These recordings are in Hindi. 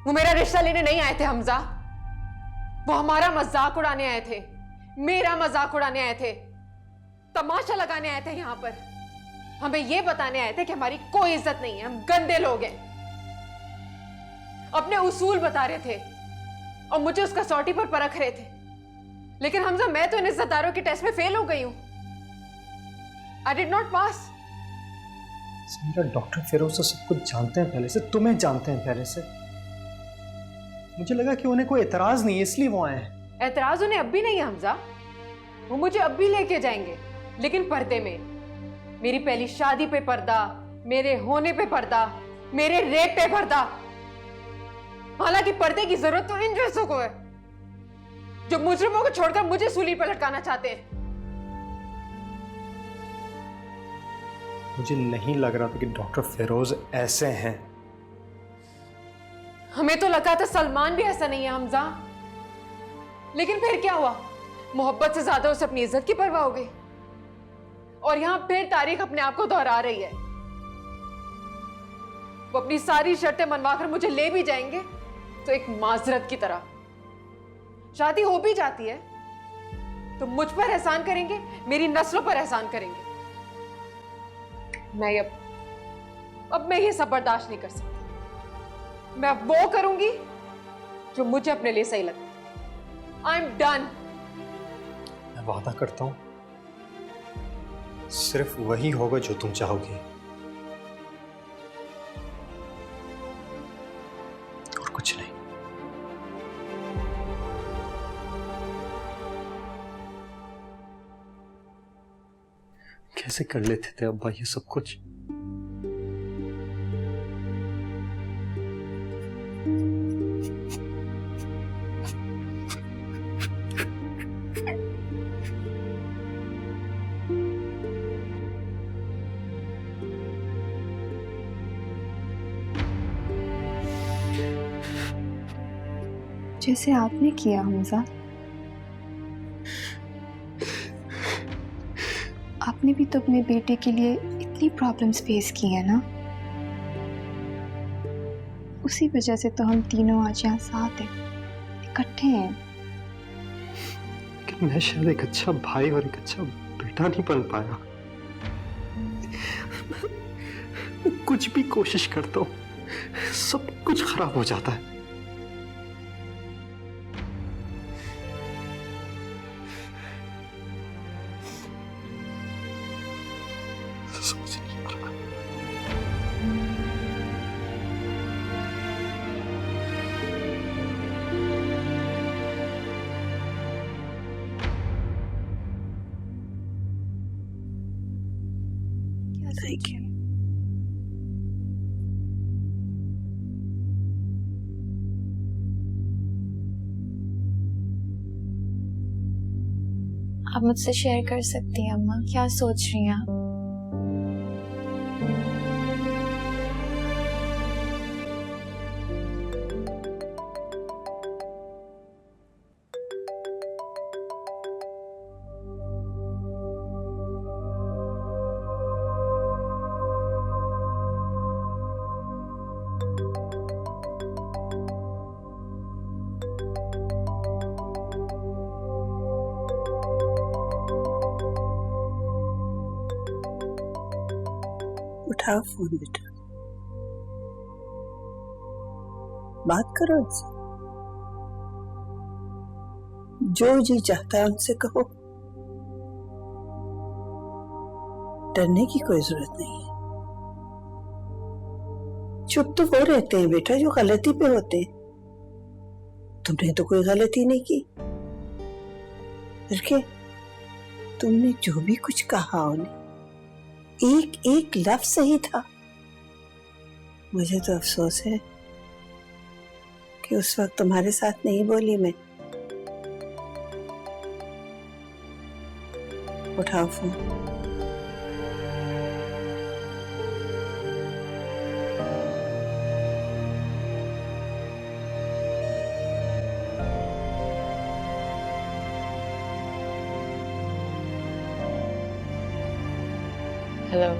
वो मेरा रिश्ता लेने नहीं आए थे हमजा। वो हमारा मजाक उड़ाने आए थे, मेरा मजाक उड़ाने आए थे, तमाशा लगाने आए थे। यहां पर हमें यह बताने आए थे कि हमारी कोई इज्जत नहीं है, हम गंदे लोग हैं। अपने उसूल बता रहे थे और मुझे उसका कसौटी पर परख रहे थे। लेकिन हमजा, मैं तो इन इज्जतदारों के टेस्ट में फेल हो गई हूं। I did not pass. Samira, doctor Firoz तो सब कुछ जानते हैं पहले से, तुम्हें जानते हैं पहले से। मुझे लगा कि उन्हें कोई एतराज नहीं है, इसलिए वो आए हैं। एतराज उन्हें अब भी नहीं है हमजा। वो मुझे अब भी लेके जाएंगे, लेकिन पर्दे में। मेरी पहली शादी पे पर्दा, मेरे होने पे पर्दा, मेरे रेप पे पर्दा। हालांकि पर्दे की जरूरत तो इन जैसों को है जो मुजरिमों को छोड़कर मुझे सूली पर लटकाना चाहते हैं। मुझे नहीं लग रहा था कि डॉक्टर फिरोज ऐसे हैं। हमें तो लगा था सलमान भी ऐसा नहीं है हमजा। लेकिन फिर क्या हुआ? मोहब्बत से ज्यादा उसे अपनी इज्जत की परवाह हो गई। और यहां फिर तारीख अपने आप को दोहरा रही है। वो अपनी सारी शर्तें मनवाकर मुझे ले भी जाएंगे तो एक माजरत की तरह। शादी हो भी जाती है तो मुझ पर एहसान करेंगे, मेरी नस्लों पर एहसान करेंगे। मैं अब मैं ये सब बर्दाश्त नहीं कर सकती। मैं अब वो करूंगी जो मुझे अपने लिए सही लगता है। I am done. मैं वादा करता हूं सिर्फ वही होगा जो तुम चाहोगी, और कुछ नहीं। कैसे कर लेते थे अब्बा ये सब कुछ? जैसे आपने किया हमजा। आपने भी तो अपने बेटे के लिए इतनी प्रॉब्लम्स फेस की है ना। उसी वजह से तो हम तीनों आज यहाँ साथ हैं, इकट्ठे हैं। लेकिन मैं शायद एक अच्छा भाई और एक अच्छा बेटा नहीं बन पाया। कुछ भी कोशिश करता हूं सब कुछ खराब हो जाता है। समझ नहीं आ रहा। क्या सही है? आप मुझसे शेयर कर सकती हैं अम्मा, क्या सोच रही हैं आप? उठाओ फोन बेटा, बात करो उनसे। जो जी चाहता है उनसे कहो। डरने की कोई जरूरत नहीं है। चुप तो वो रहते हैं बेटा जो गलती पे होते हैं। तुमने तो कोई गलती नहीं की। फिर क्या? तुमने जो भी कुछ कहा उन्हें एक एक लफ्ज सही था। मुझे तो अफसोस है कि उस वक्त तुम्हारे साथ नहीं बोली मैं। उठाओ फोन। हेलो।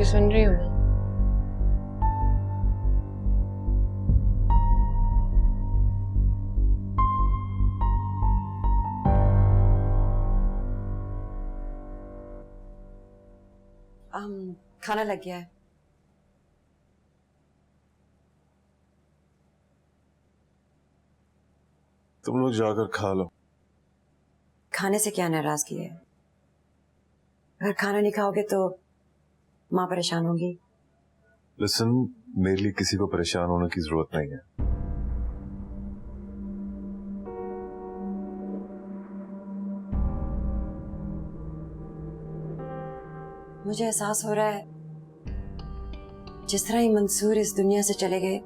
जी सुन रही हूँ। खाना लग गया है। तुम लोग जाकर खा लो। खाने से क्या नाराजगी है? अगर खाना नहीं खाओगे तो माँ परेशान होगी। लिसन, मेरे लिए किसी को परेशान होने की जरूरत नहीं है। मुझे एहसास हो रहा है जिस तरह ही मंसूर इस दुनिया से चले गए,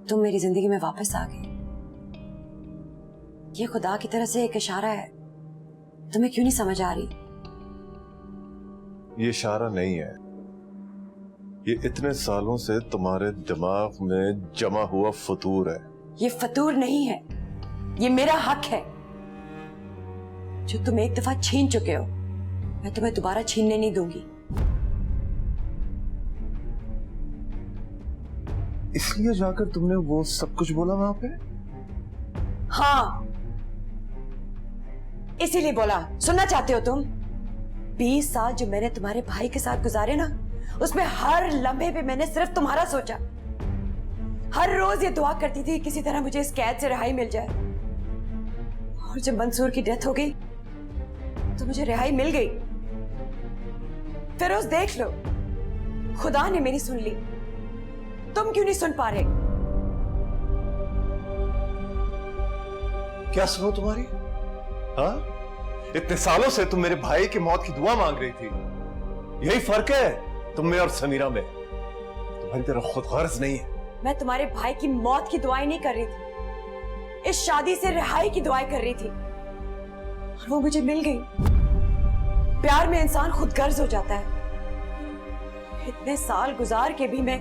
तुम मेरी जिंदगी में वापस आ गए। ये खुदा की तरफ से एक इशारा है, तुम्हें क्यों नहीं समझ आ रही? ये इशारा नहीं है, ये इतने सालों से तुम्हारे दिमाग में जमा हुआ फतूर है। ये फतूर नहीं है, ये मेरा हक है जो तुम एक दफा छीन चुके हो। मैं तुम्हें दोबारा छीनने नहीं दूंगी। इसलिए जाकर तुमने वो सब कुछ बोला वहां पे? हाँ, इसीलिए बोला। सुनना चाहते हो तुम? 20 साल जो मैंने तुम्हारे भाई के साथ गुजारे ना, उसमें हर लम्हे पे मैंने सिर्फ तुम्हारा सोचा। हर रोज ये दुआ करती थी किसी तरह मुझे इस कैद से रिहाई मिल जाए। और जब मंसूर की डेथ हो गई तो मुझे रिहाई मिल गई। फिरोज देख लो, खुदा ने मेरी सुन ली, तुम क्यों नहीं सुन पा रहे? क्या सुनो तुम्हारी? हाँ, इतने सालों से तुम मेरे भाई की मौत की दुआ मांग रही थी। यही फर्क है तुम में और समीरा में, तुम्हारी तरह खुद गर्ज नहीं है। मैं तुम्हारे भाई की मौत की दुआएं नहीं कर रही थी, इस शादी से रिहाई की दुआएं कर रही थी, और वो मुझे मिल गई। प्यार में इंसान खुद गर्ज हो जाता है। इतने साल गुजार के भी मैं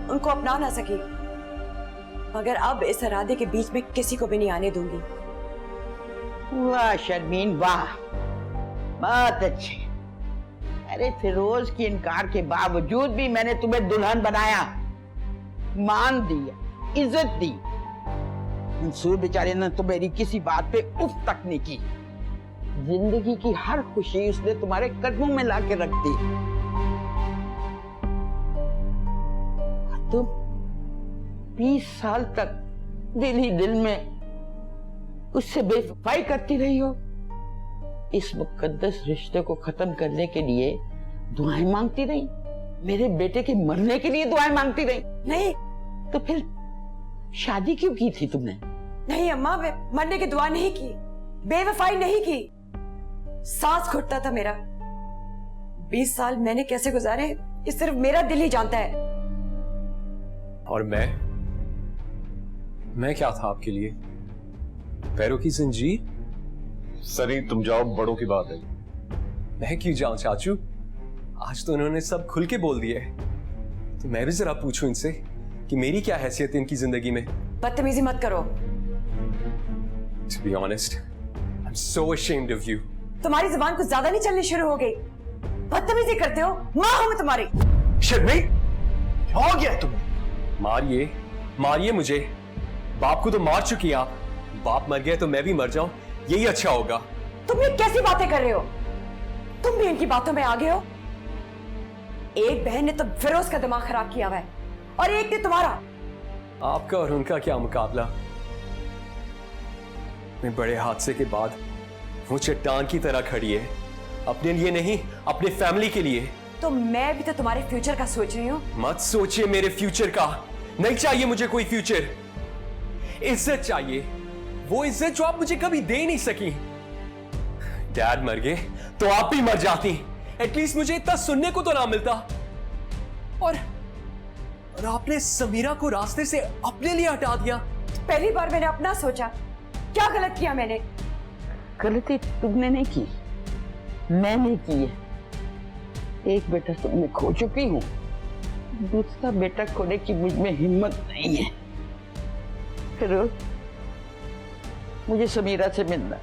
उनको अपना ना सकी, मगर अब इस इरादे के बीच में किसी को भी नहीं आने दूंगी। वाह शर्मीन, वाह, बहुत अच्छे। अरे फिरोज की इनकार के बावजूद भी मैंने तुम्हें दुल्हन बनाया, मान दिया, इज्जत दी। मंसूर बेचारे ने तो मेरी किसी बात पे उफ तक नहीं की। जिंदगी की हर खुशी उसने तुम्हारे कदमों में लाके रख दी। तुम 20 साल तक दिल ही दिल में उससे बेवफाई करती रही हो। इस मुकद्दस रिश्ते को खत्म करने के लिए दुआएं मांगती रही, मेरे बेटे के मरने के लिए दुआएं मांगती रही। नहीं तो फिर शादी क्यों की थी तुमने? नहीं अम्मा, मरने की दुआ नहीं की, बेवफाई नहीं की। सांस घुटता था मेरा। 20 साल मैंने कैसे गुजारे ये सिर्फ मेरा दिल ही जानता है। और मैं क्या था आपके लिए? पैरों की जंजीर? सनी, तुम जाओ, बड़ों की बात है। मैं क्यों जाऊं चाचू? आज तो उन्होंने सब खुल के बोल दिया है, तो मैं भी जरा पूछूं इनसे कि मेरी क्या हैसियत है इनकी जिंदगी में। बदतमीजी मत करो। To be honest, I'm so ashamed of you. तुम्हारी जुबान कुछ ज्यादा नहीं चलनी शुरू हो गई? बदतमीजी करते हो, माँ हूं मैं तुम्हारी। शर्मी, क्या हो गया तुम्हें? मारिए मुझे। बाप को तो मार चुकी आप, बाप मर गया तो मैं भी मर जाऊं, यही अच्छा होगा। तुम ये कैसी बातें कर रहे हो? तुम भी इनकी बातों में आ गए हो। एक बहन ने तो फिरोज का दिमाग खराब किया हुआ है और एक ने तुम्हारा। आपका और उनका क्या मुकाबला? मैं बड़े हादसे के बाद वो चट्टान की तरह खड़ी है, अपने लिए नहीं, अपने फैमिली के लिए। तो मैं भी तो तुम्हारे फ्यूचर का सोच रही हूँ। मत सोचिए मेरे फ्यूचर का। नहीं चाहिए मुझे कोई फ्यूचर। इज्जत चाहिए, वो इज्जत जो आप मुझे कभी दे नहीं सकी। डैड मर गए तो आप भी मर जाती, एटलीस्ट मुझे इतना सुनने को तो ना मिलता। और आपने समीरा को रास्ते से अपने लिए हटा दिया। पहली बार मैंने अपना सोचा। क्या गलत किया मैंने? गलती तुमने नहीं की, मैंने की है। एक बेटा तुमने खो चुकी हूँ, दूसरा बेटा खोने की मुझ में हिम्मत नहीं है। फिर मुझे समीरा से मिलना।